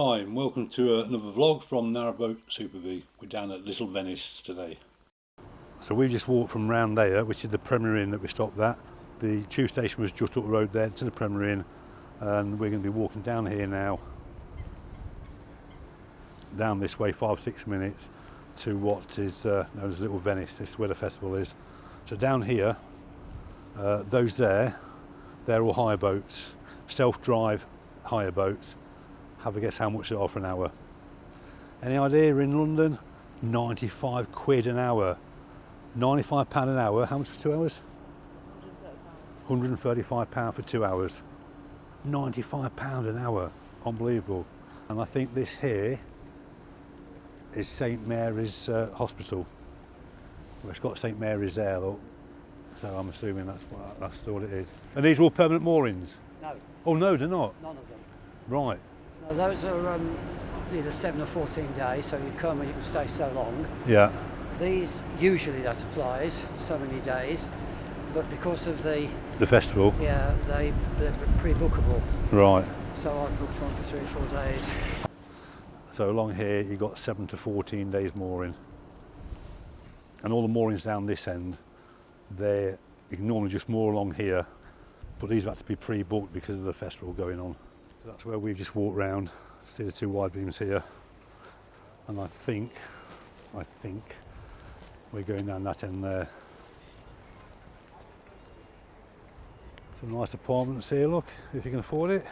Hi and welcome to another vlog from Narrowboat Super V. We're down at Little Venice today. So we just walked from round there, which is the Premier Inn that we stopped at. The tube station was just up the road there to the Premier Inn, and we're going to be walking down here now, down this way 5-6 minutes to what is known as Little Venice. This is where the festival is. So down here, those there, they're all hire boats, self-drive hire boats. Have a guess how much they are for an hour. Any idea? In London, 95 quid an hour. £95 an hour. How much for 2 hours? £135 for 2 hours. £95 an hour. Unbelievable. And I think this here is St Mary's Hospital. Well, it's got St Mary's there, look. So I'm assuming that's what it is. And these are all permanent moorings? No. Oh no, they're not? None of them. Right. No, those are either 7 or 14 days, so you come and you can stay so long. Yeah. These, usually that applies, so many days, but because of the festival? Yeah, they're pre-bookable. Right. So I've booked one for 3 or 4 days. So along here you've got 7 to 14 days mooring. And all the moorings down this end, you can normally just moor along here, but these have had to be pre-booked because of the festival going on. So that's where we've just walked round, see the 2 wide beams here, and I think we're going down that end there. Some nice apartments here, look, if you can afford it.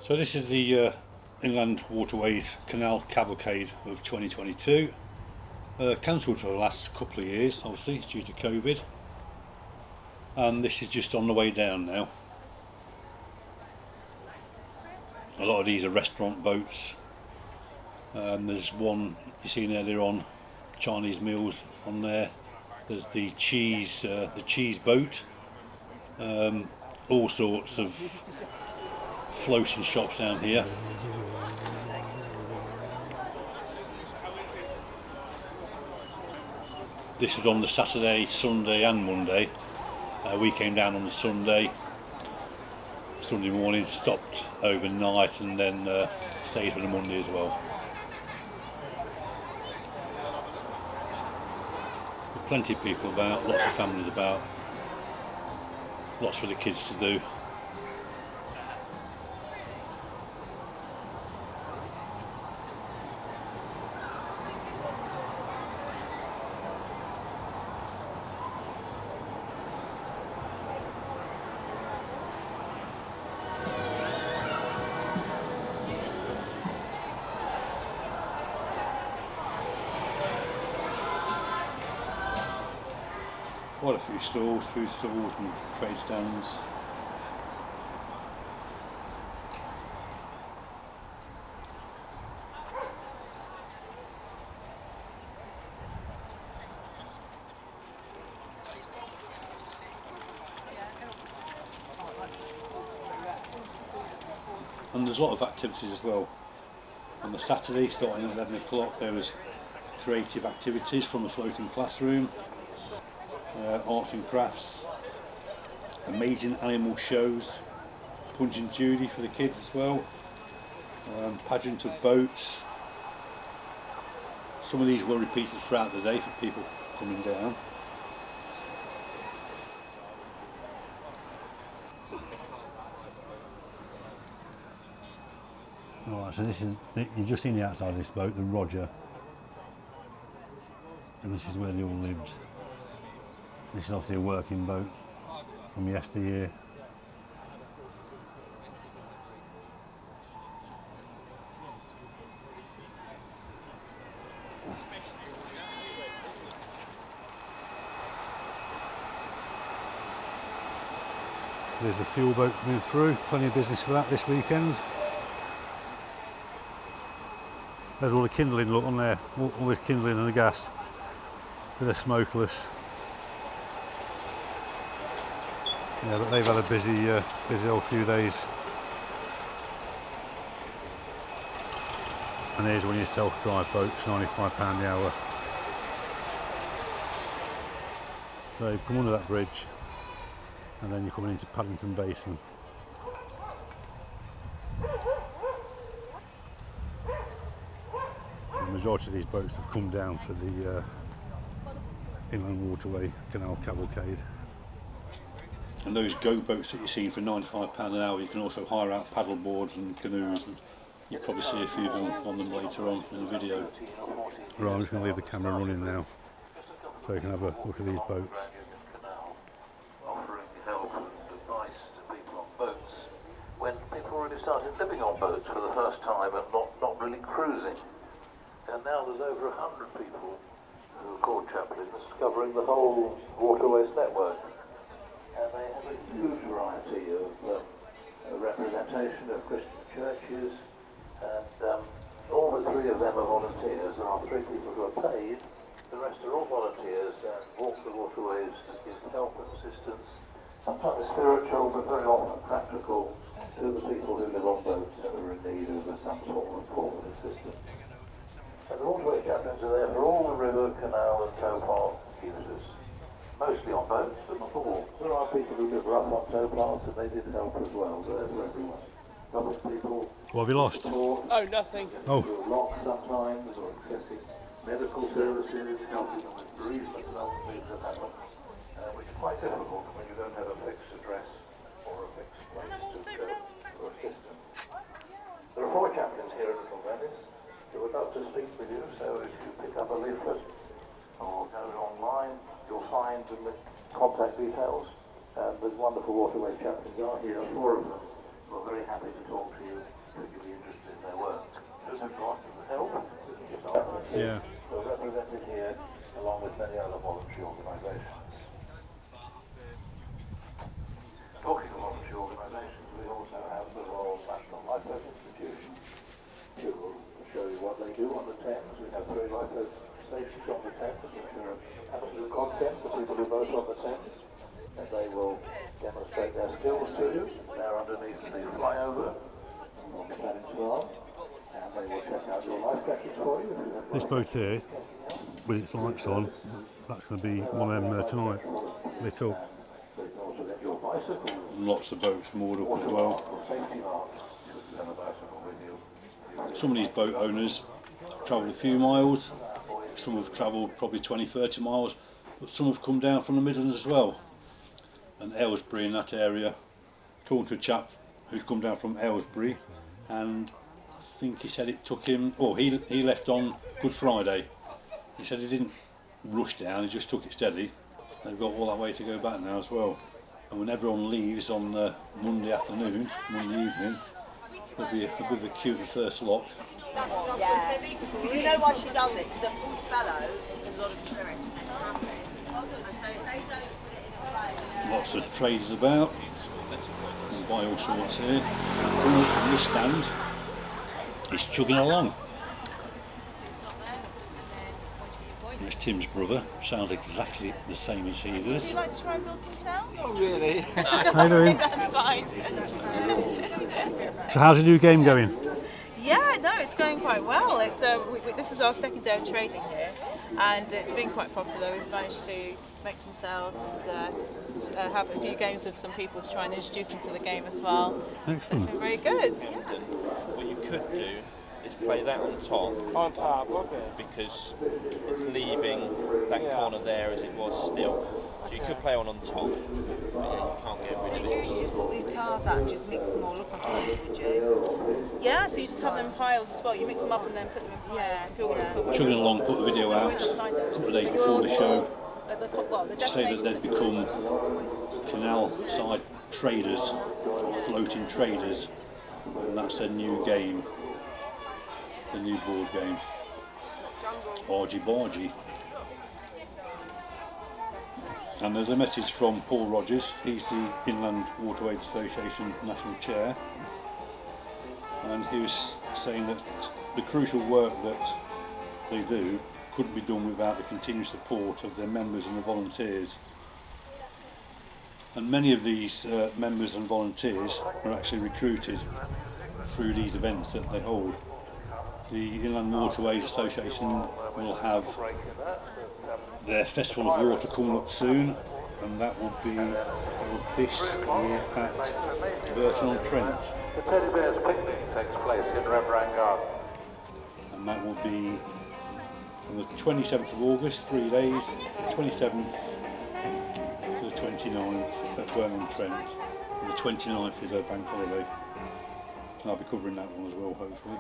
So this is the Inland Waterways Canal Cavalcade of 2022. Cancelled for the last couple of years, obviously, due to COVID. And this is just on the way down now. A lot of these are restaurant boats. There's one you see earlier on, Chinese meals on there. There's the cheese boat. All sorts of floating shops down here. This was on the Saturday, Sunday and Monday. We came down on the Sunday morning, stopped overnight and then stayed for the Monday as well. Plenty of people about, lots of families about, lots for the kids to do. Quite a few stalls, food stalls and trade stands. And there's a lot of activities as well. On the Saturday, starting at 11 o'clock, there was creative activities from the floating classroom. Arts and crafts, amazing animal shows, Punch and Judy for the kids as well, pageant of boats. Some of these were repeated throughout the day for people coming down. Alright, so this is, you've just seen the outside of this boat, the Roger, and this is where they all lived. This is obviously a working boat from yesteryear. There's the fuel boat coming through, plenty of business for that this weekend. There's all the kindling, look on there, all this kindling and the gas, but they're smokeless. Yeah, but they've had a busy old few days. And here's one of your self-drive boats, £95 the hour. So you've come under that bridge, and then you're coming into Paddington Basin. The majority of these boats have come down for the Inland Waterway Canal Cavalcade. And those go boats that you've seen for £95 an hour, you can also hire out paddle boards and canoes, and you'll probably see a few of them on them later on in the video. Right, I'm just going to leave the camera running now so you can have a look at these boats. Offering help and advice to people on boats when people really started living on boats for the first time and not really cruising. And now there's over 100 people who are called chaplains covering the whole Waterways network. And they have a huge variety of representation of Christian churches, and all but 3 of them are volunteers. There are 3 people who are paid, the rest are all volunteers and walk the waterways to give help and assistance, sometimes spiritual but very often practical, to the people who live on boats and are in need of some form of assistance. And the waterway chaplains are there for all the river, canal and tow path users. Mostly on boats, but not all. There are people who live rough on tow paths and they did help as well, so they're for everyone. A couple of people... What have you lost? Oh, nothing. Oh. Who are locked sometimes, or accessing medical services, helping them with bereavement and other things that happen, which is quite difficult when you don't have a fixed address or a fixed place to go for assistance. There are 4 chaplains here at Little Venice who would love to speak with you, so if you pick up a leaflet or go online, you'll find the contact details. There's wonderful waterway chaplains are here, 4 of them. We're very happy to talk to you if you'd be interested in their work. Those who've got help, Yeah. are represented here along with many other voluntary organisations. Talking of voluntary organisations, we also have the Royal National Lifeboat Institution, who will show you what they do on the Thames. We have 3 lifeboat stations on the Thames, which are an absolute godsend for people who boat on the Thames. And they will demonstrate their skills to you. They're underneath the flyover on the Paddington Farm, and they will check out your life jackets for you. This boat here, with its lights on, that's going to be one of them tonight, lit up. You can also get your bicycle. Lots of boats moored up as well. Safety marks. You can have a bicycle with you. Some of these boat owners have travelled a few miles, some have travelled probably 20-30 miles, but some have come down from the Midlands as well. And Aylesbury in that area, talking to a chap who's come down from Aylesbury, and I think he said it took him, he left on Good Friday. He said he didn't rush down, he just took it steady. They've got all that way to go back now as well. And when everyone leaves on Monday afternoon, Monday evening, there'll be a bit of a queue at the first lock. Yeah. You know why she does it? Because at Portobello, there's a lot of tourists and they're travelling. And so if they don't put it in a plane... Lots of traders about. You can buy all sorts here. Coming up from this stand, it's chugging along. There's Tim's brother. Sounds exactly the same as he does. Would you like to try and build some canals? Oh, really? How you doing? That's fine. So how's the new game going? Yeah, no, it's going quite well. It's this is our second day of trading here, and it's been quite popular. We've managed to make some sales and have a few games with some people to try and introduce them to the game as well. Excellent. So it's been very good. Yeah. What you could do is play that on top. On top, okay. Because it's leaving that corner there as it was still. So you could play on top, but yeah, you can't get rid of it. You just put these tars out and just mix them all up, I suppose, would you? Yeah, so you just have them in piles as well. You mix them up and then put them in piles. Yeah, People just put Chugging along, put the video out a couple of days before the show to say that they'd become canal side traders, or floating traders, and that's their new game, the new board game, Argy Bargy. And there's a message from Paul Rogers. He's the Inland Waterways Association National Chair, and he was saying that the crucial work that they do couldn't be done without the continued support of their members and the volunteers. And many of these members and volunteers are actually recruited through these events that they hold. The Inland Waterways Association will have their Festival of Water coming up soon, and that will be held this year at Burton-on-Trent. The Teddy Bears picnic takes place in Rembrandt Garden. And that will be on the 27th of August, 3 days, the 27th to the 29th at Burton-on-Trent, and the 29th is a bank holiday. And I'll be covering that one as well, hopefully.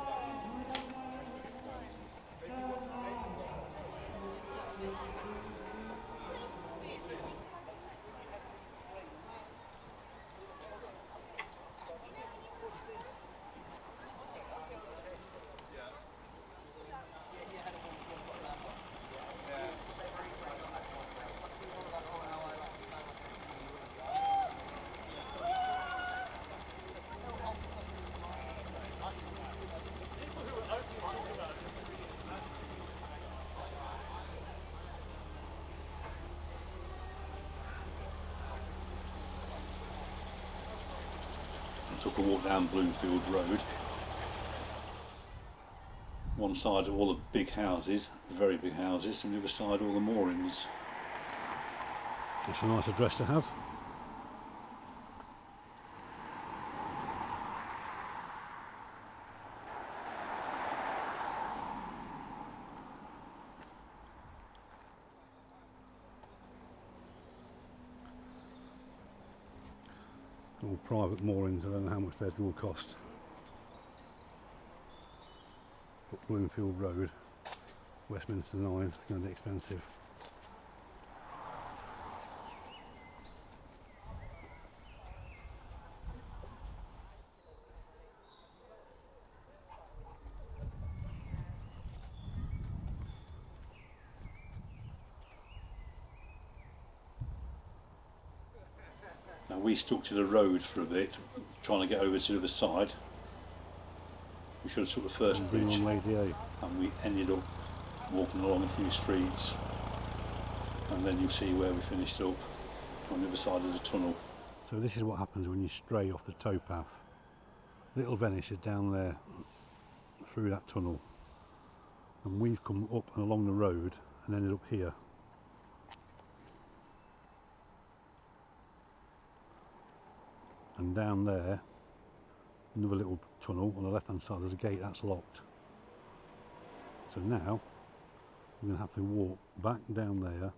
Took a walk down Bloomfield Road. One side are all the big houses, very big houses, and the other side all the moorings. It's a nice address to have. All private moorings, I don't know how much theirs will cost. But Bloomfield Road, Westminster 9, it's going to be expensive. Now we stuck to the road for a bit, trying to get over to the other side. We should have took the first bridge, and we ended up walking along a few streets, and then you'll see where we finished up on the other side of the tunnel. So this is what happens when you stray off the towpath. Little Venice is down there through that tunnel, and we've come up and along the road and ended up here. And down there, another little tunnel on the left hand side, there's a gate that's locked. So now we're going to have to walk back down there,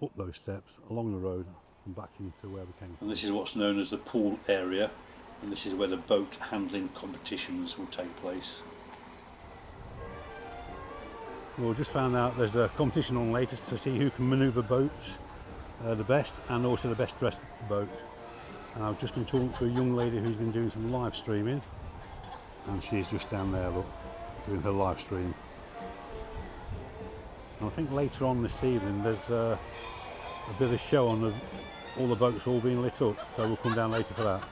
up those steps, along the road and back into where we came from. And this is what's known as the pool area, and this is where the boat handling competitions will take place. Well, we just found out there's a competition on later to see who can manoeuvre boats the best, and also the best dressed boat. And I've just been talking to a young lady who's been doing some live streaming, and she's just down there, look, doing her live stream. And I think later on this evening there's a bit of a show on of all the boats all being lit up, so we'll come down later for that.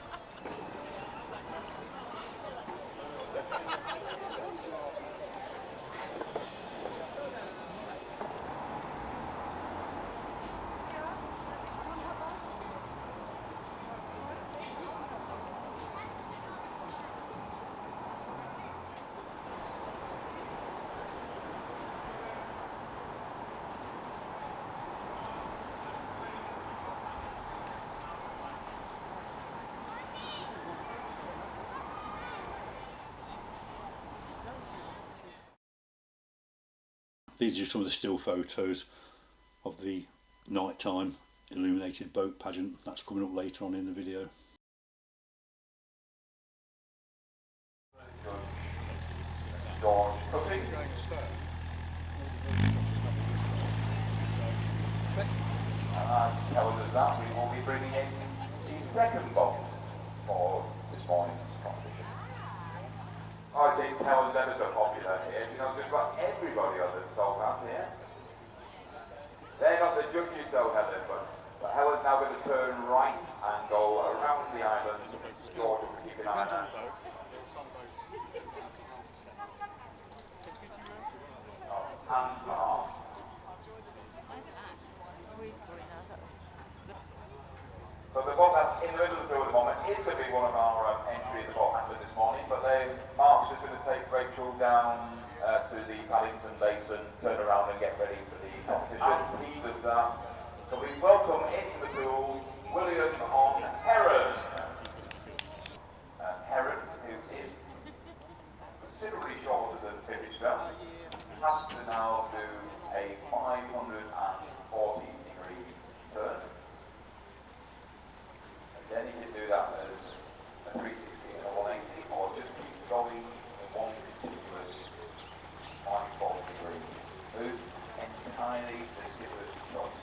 These are some of the still photos of the nighttime illuminated boat pageant. That's coming up later on in the video. As tells us that, we will be bringing in the second boat for this morning's competition. I see Helen's ever so popular here, you know, just about everybody on the towpath here. They're not the judges though, Helen, but Helen's now going to turn right and go around the island. George will keep an eye on that. So the boat that's in the middle of the field at the moment is going to be one of our entry of the boat handler this morning, but Mark's just going to take Rachel down to the Paddington Basin, turn around and get ready for the competition. As he does that, So we welcome into the pool William on Heron. Heron, who is considerably shorter than Pipistrel, has to now do a 540-degree turn. Then he can do that as a 360 and a 180, or just keep going in one continuous 540-degree move, entirely the skipper's choice.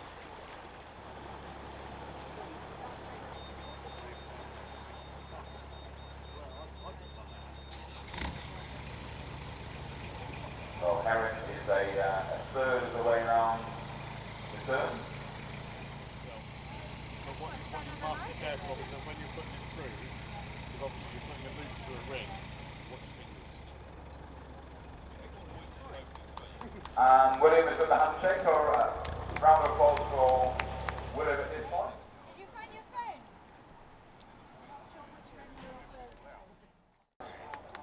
So Heron is a third of the way around the turn. What you must be careful of is that when you're putting it through, because obviously you're putting a loop through a ring, watch your fingers. And William has done the handshake, so a round of applause for William at this point. Did you find your phone?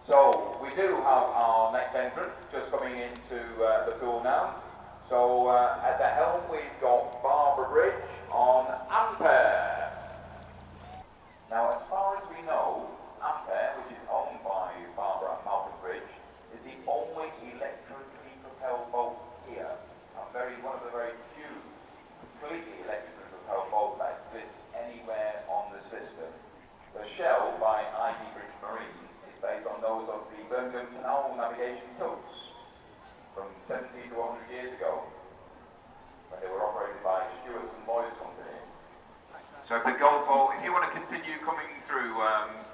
So we do have our next entrant just coming into the pool now. So at the helm we've got Barbara Bridge on Ampere. Now as far as we know, Ampere, which is owned by Barbara and Malcolm Bridge, is the only electrically propelled boat here. And one of the very few completely electrically propelled boats that exist anywhere on the system. The shell by IWA Marine is based on those of the Birmingham Canal navigation tugs from 70 to 100 years ago, when they were operated by Stewart's and Lloyd's Company. So if the gold boat, if you want to continue coming through,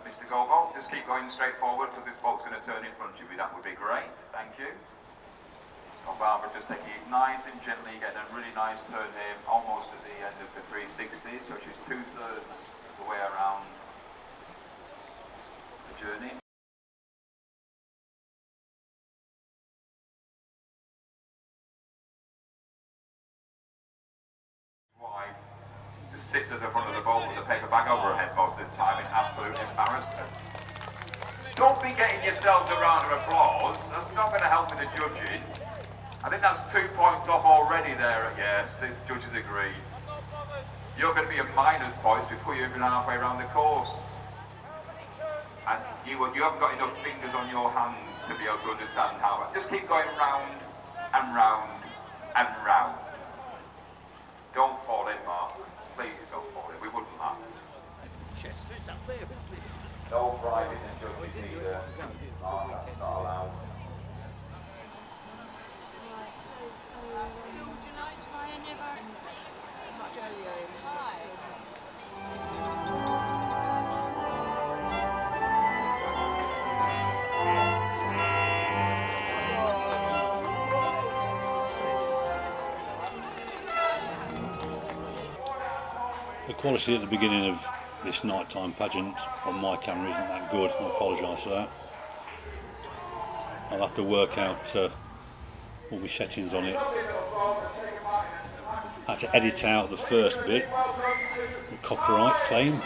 Mr. Goldboat, just keep going straight forward because this boat's going to turn in front of you. That would be great. Thank you. So Barbara, just taking it nice and gently, getting a really nice turn here, almost at the end of the 360. So she's 2/3 of the way around the journey. Wife just sits at the front of the boat with a paper bag over her head most of the time in absolute embarrassment. Don't be getting yourselves a round of applause. That's not going to help with the judging. I think that's 2 points off already there. Yes, the judges agree. You're going to be a minus points before you're even halfway around the course. And you haven't got enough fingers on your hands to be able to understand how. Just keep going round and round and round. Don't fall in, Mark. Please don't fall in. We wouldn't laugh. No bribing and judges either. Oh, that's not allowed. The quality at the beginning of this nighttime pageant on my camera isn't that good. I apologise for that. I'll have to work out all my settings on it. I had to edit out the first bit, the copyright claim.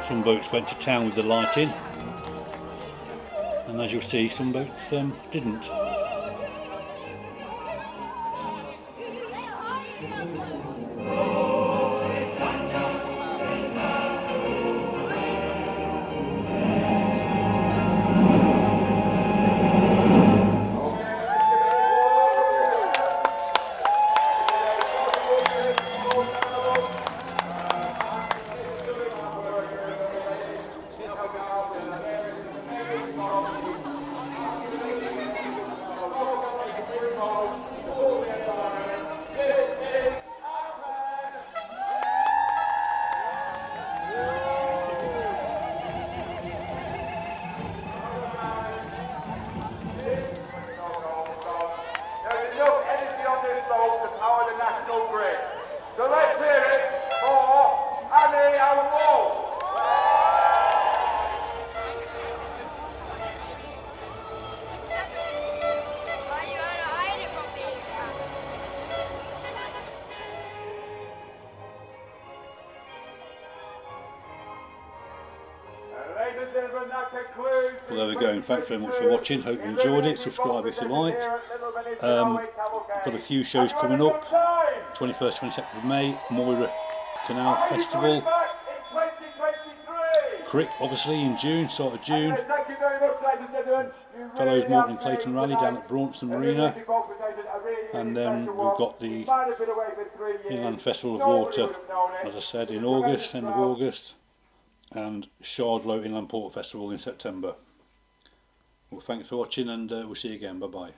Some boats went to town with the lighting, and as you'll see, some boats didn't. Well, there we go, and thanks very much for watching. Hope you enjoyed it. Subscribe if you like. Got a few shows coming up. 21st, 22nd of May, Moira Canal Festival. Crick, obviously, in June, start of June. Fellows Morton and Clayton Rally down at Braunton Marina. And then we've got the Inland Festival of Water, as I said, in August, end of August. And Shardlow Inland Port Festival in September. Well, thanks for watching, and we'll see you again. Bye bye.